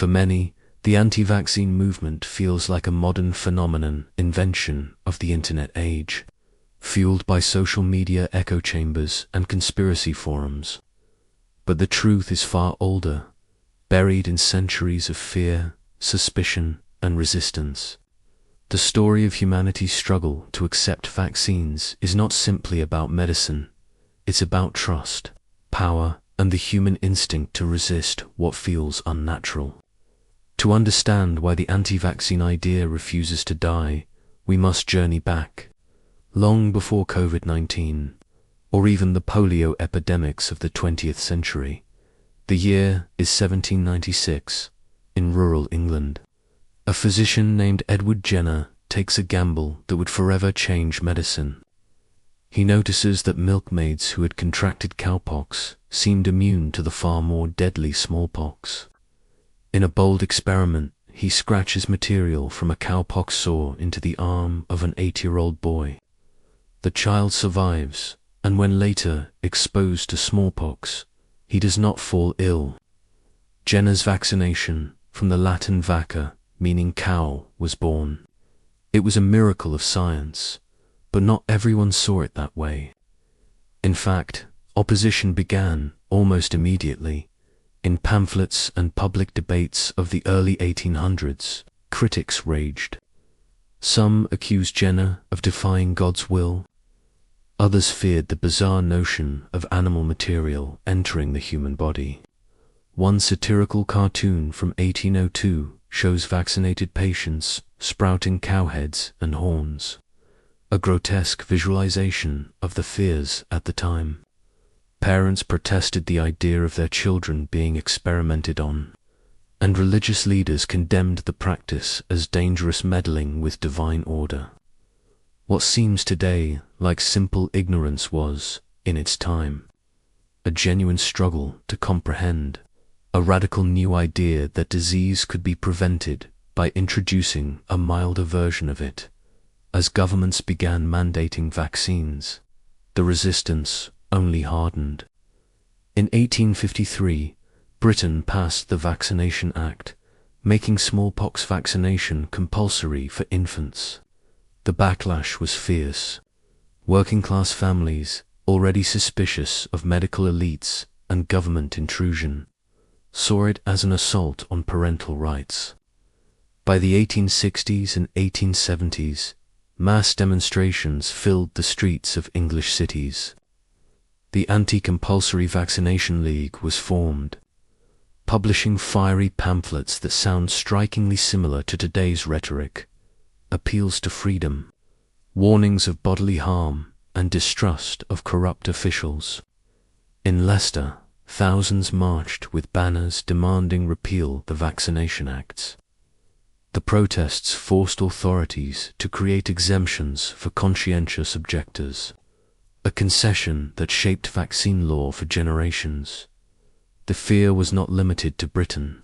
For many, the anti-vaccine movement feels like a modern phenomenon, invention of the internet age, fueled by social media echo chambers and conspiracy forums. But the truth is far older, buried in centuries of fear, suspicion, and resistance. The story of humanity's struggle to accept vaccines is not simply about medicine. It's about trust, power, and the human instinct to resist what feels unnatural. To understand why the anti-vaccine idea refuses to die, we must journey back, long before COVID-19, or even the polio epidemics of the 20th century. The year is 1796, in rural England. A physician named Edward Jenner takes a gamble that would forever change medicine. He notices that milkmaids who had contracted cowpox seemed immune to the far more deadly smallpox. In a bold experiment, he scratches material from a cowpox sore into the arm of an 8-year-old boy. The child survives, and when later exposed to smallpox, he does not fall ill. Jenner's vaccination, from the Latin vacca, meaning cow, was born. It was a miracle of science, but not everyone saw it that way. In fact, opposition began almost immediately. In pamphlets and public debates of the early 1800s, critics raged. Some accused Jenner of defying God's will. Others feared the bizarre notion of animal material entering the human body. One satirical cartoon from 1802 shows vaccinated patients sprouting cow heads and horns, a grotesque visualization of the fears at the time. Parents protested the idea of their children being experimented on, and religious leaders condemned the practice as dangerous meddling with divine order. What seems today like simple ignorance was, in its time, a genuine struggle to comprehend, a radical new idea that disease could be prevented by introducing a milder version of it. As governments began mandating vaccines, the resistance only hardened. In 1853, Britain passed the Vaccination Act, making smallpox vaccination compulsory for infants. The backlash was fierce. Working-class families, already suspicious of medical elites and government intrusion, saw it as an assault on parental rights. By the 1860s and 1870s, mass demonstrations filled the streets of English cities. The Anti-Compulsory Vaccination League was formed, publishing fiery pamphlets that sound strikingly similar to today's rhetoric, appeals to freedom, warnings of bodily harm, and distrust of corrupt officials. In Leicester, thousands marched with banners demanding repeal the Vaccination Acts. The protests forced authorities to create exemptions for conscientious objectors, a concession that shaped vaccine law for generations. The fear was not limited to Britain.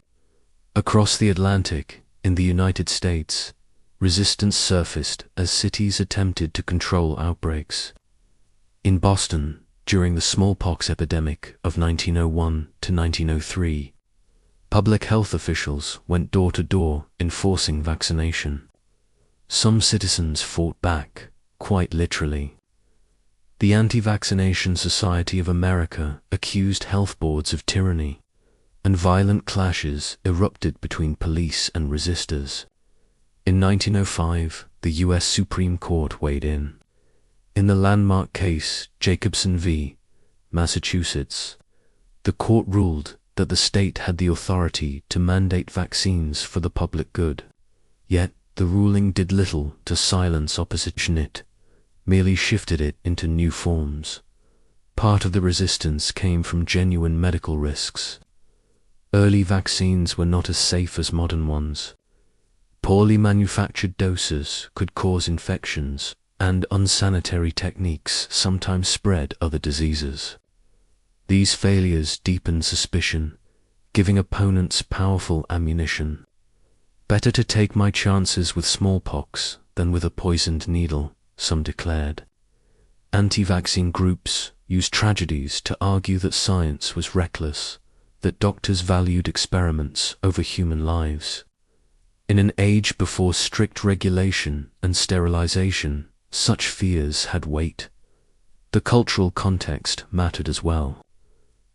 Across the Atlantic, in the United States, resistance surfaced as cities attempted to control outbreaks. In Boston, during the smallpox epidemic of 1901 to 1903, public health officials went door to door enforcing vaccination. Some citizens fought back, quite literally. The Anti-Vaccination Society of America accused health boards of tyranny, and violent clashes erupted between police and resistors. In 1905, the U.S. Supreme Court weighed in. In the landmark case Jacobson v. Massachusetts, the court ruled that the state had the authority to mandate vaccines for the public good. Yet, the ruling did little to silence opposition. It merely shifted it into new forms. Part of the resistance came from genuine medical risks. Early vaccines were not as safe as modern ones. Poorly manufactured doses could cause infections, and unsanitary techniques sometimes spread other diseases. These failures deepened suspicion, giving opponents powerful ammunition. Better to take my chances with smallpox than with a poisoned needle, some declared. Anti-vaccine groups used tragedies to argue that science was reckless, that doctors valued experiments over human lives. In an age before strict regulation and sterilization, such fears had weight. The cultural context mattered as well.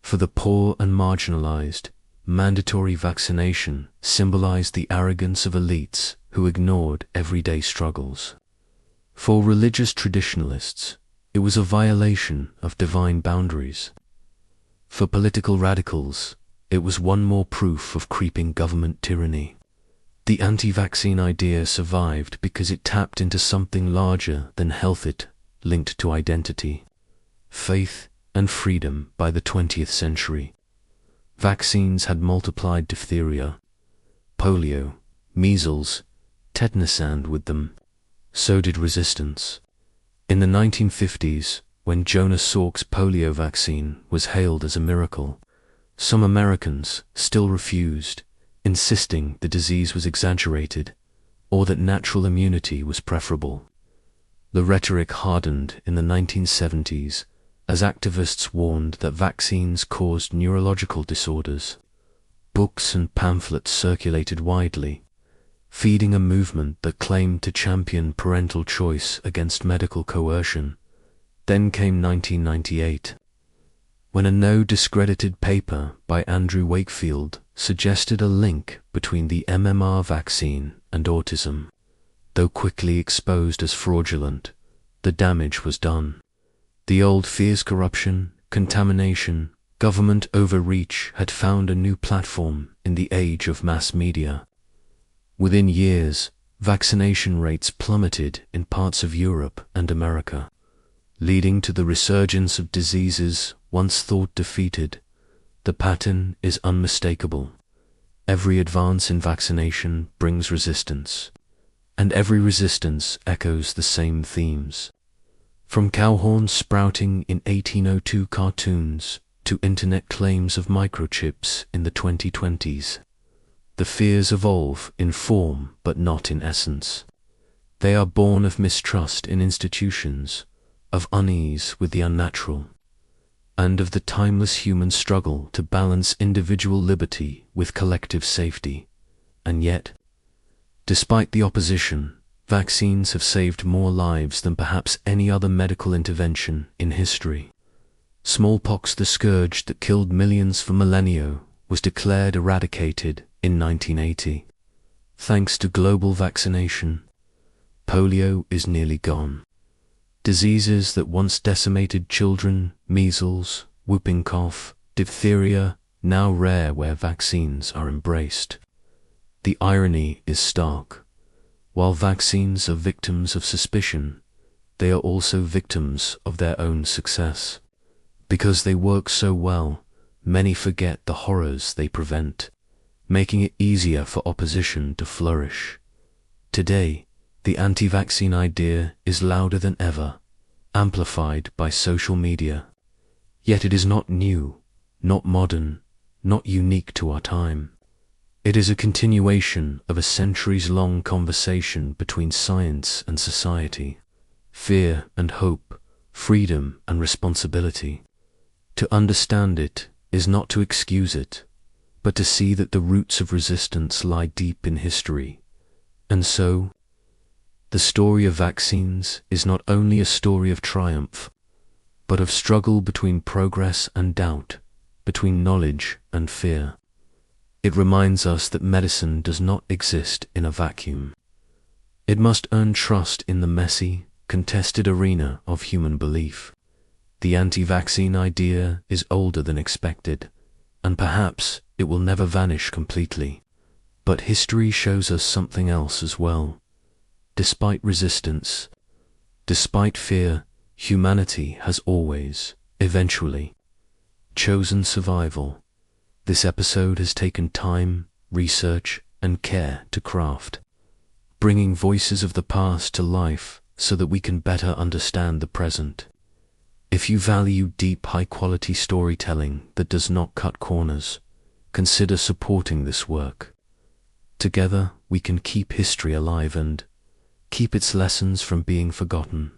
For the poor and marginalized, mandatory vaccination symbolized the arrogance of elites who ignored everyday struggles. For religious traditionalists, it was a violation of divine boundaries. For political radicals, it was one more proof of creeping government tyranny. The anti-vaccine idea survived because it tapped into something larger than health. It linked to identity, faith, and freedom. By the 20th century, vaccines had multiplied diphtheria, polio, measles, tetanus, and with them, so did resistance. In the 1950s, when Jonas Salk's polio vaccine was hailed as a miracle, some Americans still refused, insisting the disease was exaggerated or that natural immunity was preferable. The rhetoric hardened in the 1970s as activists warned that vaccines caused neurological disorders. Books and pamphlets circulated widely, feeding a movement that claimed to champion parental choice against medical coercion. Then came 1998, when a no-discredited paper by Andrew Wakefield suggested a link between the MMR vaccine and autism. Though quickly exposed as fraudulent, the damage was done. The old fears, corruption, contamination, government overreach had found a new platform in the age of mass media. Within years, vaccination rates plummeted in parts of Europe and America, leading to the resurgence of diseases once thought defeated. The pattern is unmistakable. Every advance in vaccination brings resistance, and every resistance echoes the same themes. From cow horns sprouting in 1802 cartoons to internet claims of microchips in the 2020s, the fears evolve in form but not in essence. They are born of mistrust in institutions, of unease with the unnatural, and of the timeless human struggle to balance individual liberty with collective safety. And yet, despite the opposition, vaccines have saved more lives than perhaps any other medical intervention in history. Smallpox, the scourge that killed millions for millennia, was declared eradicated in 1980. Thanks to global vaccination, polio is nearly gone. Diseases that once decimated children, measles, whooping cough, diphtheria, now rare where vaccines are embraced. The irony is stark. While vaccines are victims of suspicion, they are also victims of their own success. Because they work so well, many forget the horrors they prevent, making it easier for opposition to flourish. Today, the anti-vaccine idea is louder than ever, amplified by social media. Yet it is not new, not modern, not unique to our time. It is a continuation of a centuries-long conversation between science and society, fear and hope, freedom and responsibility. To understand it is not to excuse it, but to see that the roots of resistance lie deep in history. And so, the story of vaccines is not only a story of triumph, but of struggle between progress and doubt, between knowledge and fear. It reminds us that medicine does not exist in a vacuum. It must earn trust in the messy, contested arena of human belief. The anti-vaccine idea is older than expected, and perhaps it will never vanish completely. But history shows us something else as well. Despite resistance, despite fear, humanity has always, eventually, chosen survival. This episode has taken time, research, and care to craft, bringing voices of the past to life so that we can better understand the present. If you value deep, high-quality storytelling that does not cut corners, consider supporting this work. Together, we can keep history alive and keep its lessons from being forgotten.